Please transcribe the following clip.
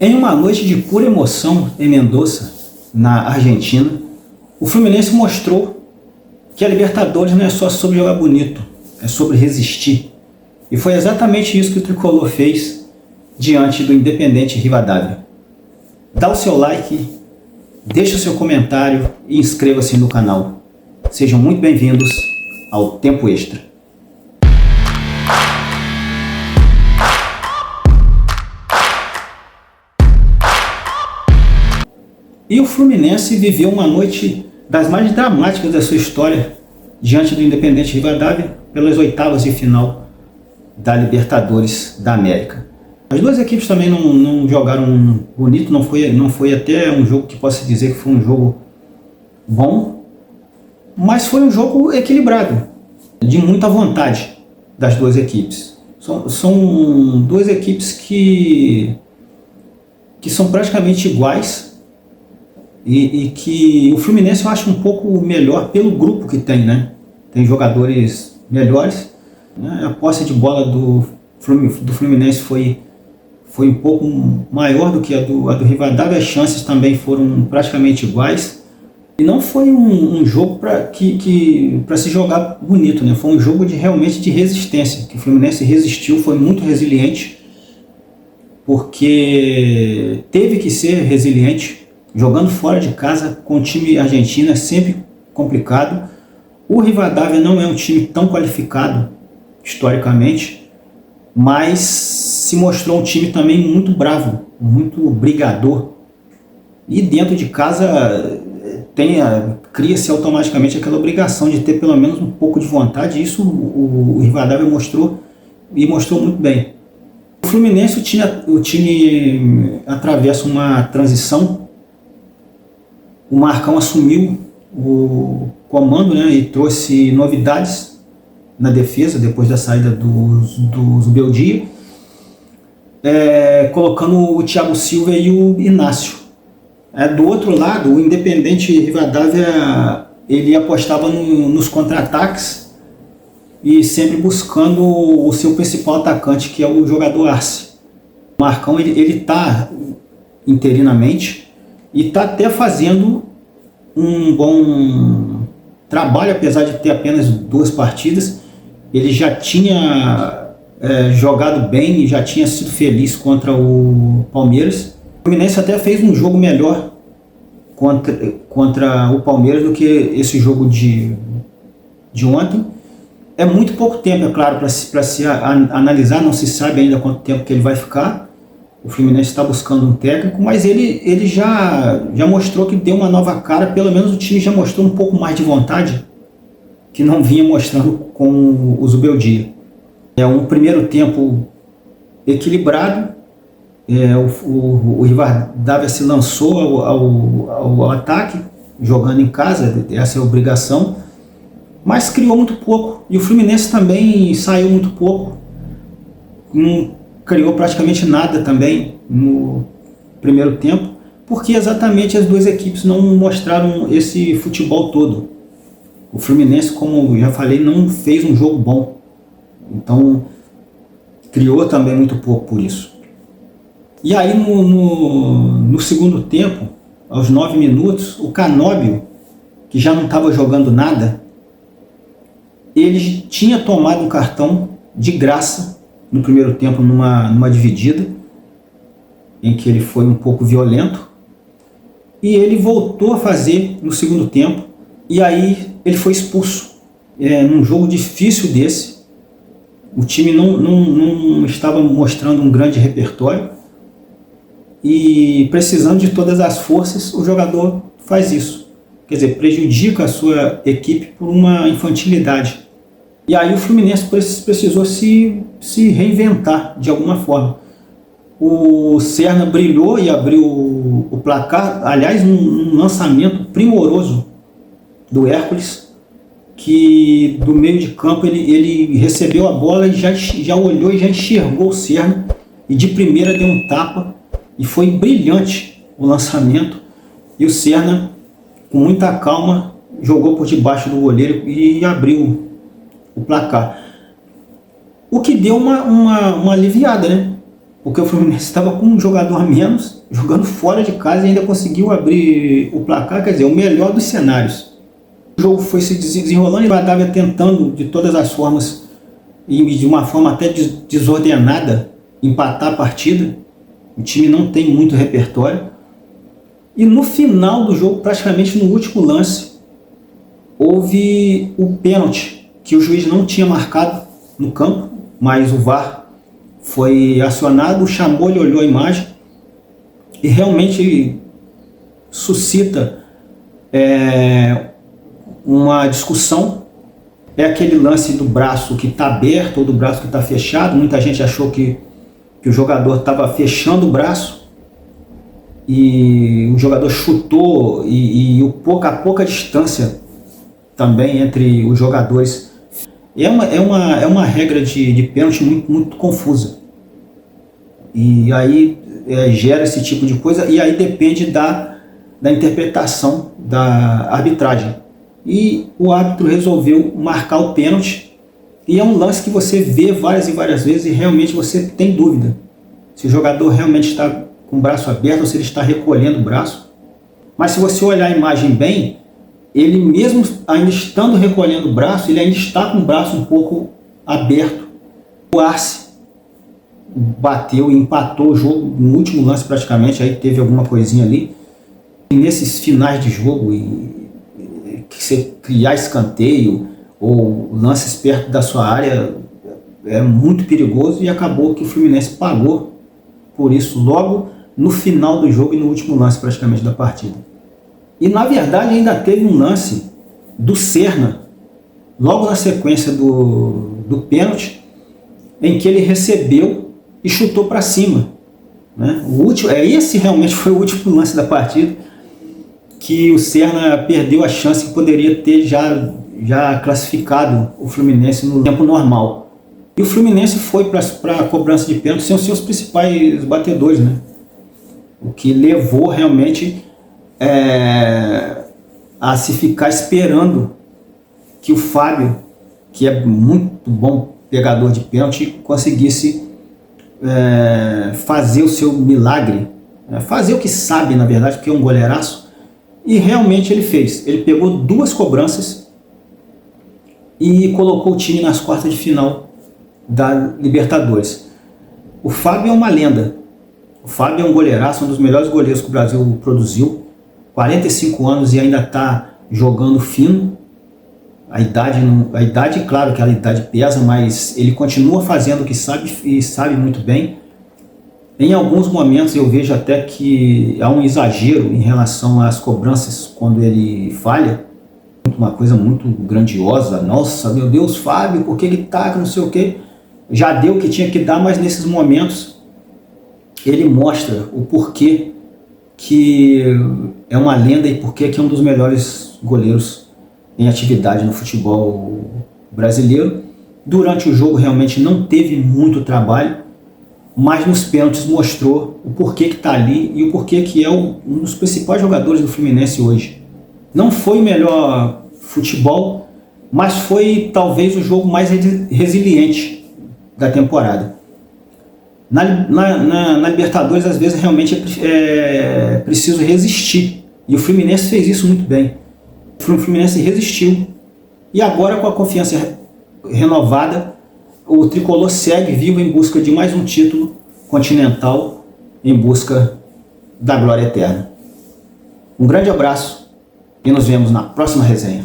Em uma noite de pura emoção em Mendoza, na Argentina, o Fluminense mostrou que a Libertadores não é só sobre jogar bonito, é sobre resistir. E foi exatamente isso que o Tricolor fez diante do Independente Rivadavia. Dá o seu like, deixa o seu comentário e inscreva-se no canal. Sejam muito bem-vindos ao Tempo Extra. E o Fluminense viveu uma noite das mais dramáticas da sua história diante do Independente Rivadavia pelas oitavas de final da Libertadores da América. As duas equipes também não jogaram bonito, não foi até um jogo que possa dizer que foi um jogo bom, mas foi um jogo equilibrado, de muita vontade das duas equipes. São duas equipes que são praticamente iguais, e que o Fluminense eu acho um pouco melhor pelo grupo que tem, né? Tem jogadores melhores, né? A posse de bola do Fluminense foi um pouco maior do que a do Rivadavia, as chances também foram praticamente iguais. E não foi um jogo para se jogar bonito, né? Foi um jogo realmente de resistência, que o Fluminense resistiu, foi muito resiliente, porque teve que ser resiliente. Jogando fora de casa com o time argentino é sempre complicado. O Rivadavia não é um time tão qualificado historicamente, mas se mostrou um time também muito bravo, muito brigador. E dentro de casa cria-se automaticamente aquela obrigação de ter pelo menos um pouco de vontade. Isso o Rivadavia mostrou, e mostrou muito bem. O Fluminense, o time atravessa uma transição. O Marcão assumiu o comando, né, e trouxe novidades na defesa depois da saída do Zubeldia, colocando o Thiago Silva e o Inácio. Do outro lado, o Independente Rivadavia ele apostava nos contra-ataques e sempre buscando o seu principal atacante, que é o jogador Arce. O Marcão ele está interinamente e está até fazendo um bom trabalho, apesar de ter apenas 2 partidas. Ele já tinha jogado bem e já tinha sido feliz contra o Palmeiras. O Fluminense até fez um jogo melhor contra o Palmeiras do que esse jogo de ontem. É muito pouco tempo, é claro, para se analisar, não se sabe ainda quanto tempo que ele vai ficar. O Fluminense está buscando um técnico, mas ele já mostrou que deu uma nova cara. Pelo menos o time já mostrou um pouco mais de vontade, que não vinha mostrando com o Zubeldia. Um primeiro tempo equilibrado. O Rivadavia se lançou ao ataque, jogando em casa, essa é a obrigação, mas criou muito pouco. E o Fluminense também saiu muito pouco. Não criou praticamente nada também no primeiro tempo, porque exatamente as duas equipes não mostraram esse futebol todo. O Fluminense, como já falei, não fez um jogo bom, então criou também muito pouco por isso. E aí no segundo tempo, aos 9 minutos, o Canóbio, que já não estava jogando nada, ele tinha tomado um cartão de graça no primeiro tempo, numa dividida, em que ele foi um pouco violento, e ele voltou a fazer no segundo tempo, e aí ele foi expulso. Num jogo difícil desse, o time não estava mostrando um grande repertório, e precisando de todas as forças, o jogador faz isso. Quer dizer, prejudica a sua equipe por uma infantilidade. E aí o Fluminense precisou se reinventar de alguma forma. O Serna brilhou e abriu o placar, aliás, um lançamento primoroso do Hércules, que do meio de campo ele recebeu a bola e já olhou e já enxergou o Serna, e de primeira deu um tapa, e foi brilhante o lançamento, e o Serna, com muita calma, jogou por debaixo do goleiro e abriu o placar. O que deu uma aliviada, né? porque o Fluminense estava com um jogador a menos, jogando fora de casa e ainda conseguiu abrir o placar, quer dizer, o melhor dos cenários. O jogo foi se desenrolando e o Batavia tentando de todas as formas, e de uma forma até desordenada, empatar a partida. O time não tem muito repertório. E no final do jogo, praticamente no último lance, houve o pênalti, que o juiz não tinha marcado no campo, mas o VAR foi acionado, chamou, ele olhou a imagem e realmente suscita uma discussão. É aquele lance do braço que está aberto ou do braço que está fechado. Muita gente achou que o jogador estava fechando o braço e o jogador chutou e a pouca distância também entre os jogadores. É uma regra de pênalti muito confusa. E aí gera esse tipo de coisa, e aí depende da interpretação da arbitragem. E o árbitro resolveu marcar o pênalti, e é um lance que você vê várias e várias vezes e realmente você tem dúvida se o jogador realmente está com o braço aberto ou se ele está recolhendo o braço. Mas se você olhar a imagem bem, ele mesmo ainda estando recolhendo o braço, ele ainda está com o braço um pouco aberto. O Arce bateu e empatou o jogo no último lance praticamente, aí teve alguma coisinha ali. E nesses finais de jogo, que você criar escanteio ou lances perto da sua área é muito perigoso, e acabou que o Fluminense pagou por isso logo no final do jogo e no último lance praticamente da partida. E na verdade ainda teve um lance do Serna, logo na sequência do pênalti, em que ele recebeu e chutou para cima, né? Esse realmente foi o último lance da partida, que o Serna perdeu a chance que poderia ter já classificado o Fluminense no tempo normal. E o Fluminense foi para a cobrança de pênalti sem os seus principais batedores, né? O que levou realmente a se ficar esperando que o Fábio, que é muito bom pegador de pênalti, conseguisse fazer o seu milagre, fazer o que sabe, na verdade, porque é um goleiraço, e realmente ele fez. Ele pegou 2 cobranças e colocou o time nas quartas de final da Libertadores. O Fábio é uma lenda. O Fábio é um goleiraço, um dos melhores goleiros que o Brasil produziu. 45 anos e ainda está jogando fino. A idade, claro que a idade pesa, mas ele continua fazendo o que sabe e sabe muito bem. Em alguns momentos eu vejo até que há um exagero em relação às cobranças quando ele falha. Uma coisa muito grandiosa. Nossa, meu Deus, Fábio, por que ele taca, não sei o quê. Já deu o que tinha que dar, mas nesses momentos ele mostra o porquê que é uma lenda e porquê que é um dos melhores goleiros em atividade no futebol brasileiro. Durante o jogo realmente não teve muito trabalho, mas nos pênaltis mostrou o porquê que está ali e o porquê que é um dos principais jogadores do Fluminense hoje. Não foi o melhor futebol, mas foi talvez o jogo mais resiliente da temporada. Na Libertadores, às vezes, realmente é preciso resistir. E o Fluminense fez isso muito bem. O Fluminense resistiu. E agora, com a confiança renovada, o Tricolor segue vivo em busca de mais um título continental, em busca da glória eterna. Um grande abraço e nos vemos na próxima resenha.